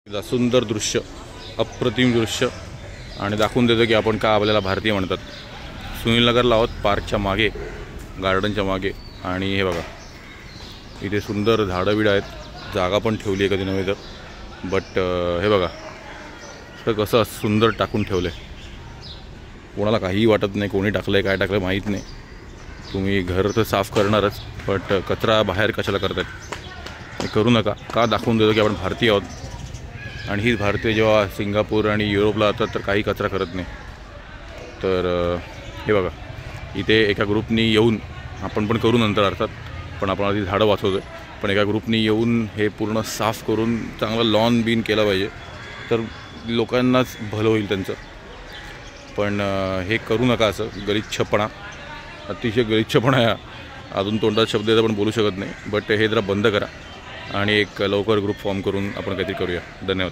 सुंदर दृश्य, अप्रतिम दृश्य आणि दाखवून देतो की आपण का आपल्याला भारतीय म्हणतात। सुनीलनगरला आहोत, पार्कच्या मागे, गार्डनच्या मागे। आणि हे बघा इथे सुंदर झाडं बिडं आहेत, जागा पण ठेवली आहे कधी नव्हे तर। बट हे बघा तर कसं सुंदर टाकून ठेवलं आहे, कोणाला काहीही वाटत नाही, कोणी टाकलं आहे काय टाकलं आहे माहीत नाही। तुम्ही घर तर साफ करणारच, बट कचरा बाहेर कशाला करतायत हे करू नका। का दाखवून देतो की आपण भारतीय आहोत आणि हीच भारतीय जेव्हा सिंगापूर आणि युरोपला जातात तर काही कचरा करत नाही। तर हे बघा इथे एका ग्रुपनी येऊन, आपण पण करू नंतर अर्थात, पण आपण आधी झाडं वाचवतो, पण एका ग्रुपनी येऊन हे पूर्ण साफ करून चांगलं लॉन बीन केलं पाहिजे, तर लोकांनाच भलं होईल त्यांचं। पण हे करू नका, असं गलिच्छपणा, अतिशय गलिच्छपणा आहे। अजून तोंडात शब्द तर पण बोलू शकत नाही, बट हे जरा बंद करा आणि एक लवकर ग्रुप फॉर्म करून आपण काहीतरी करूया। धन्यवाद।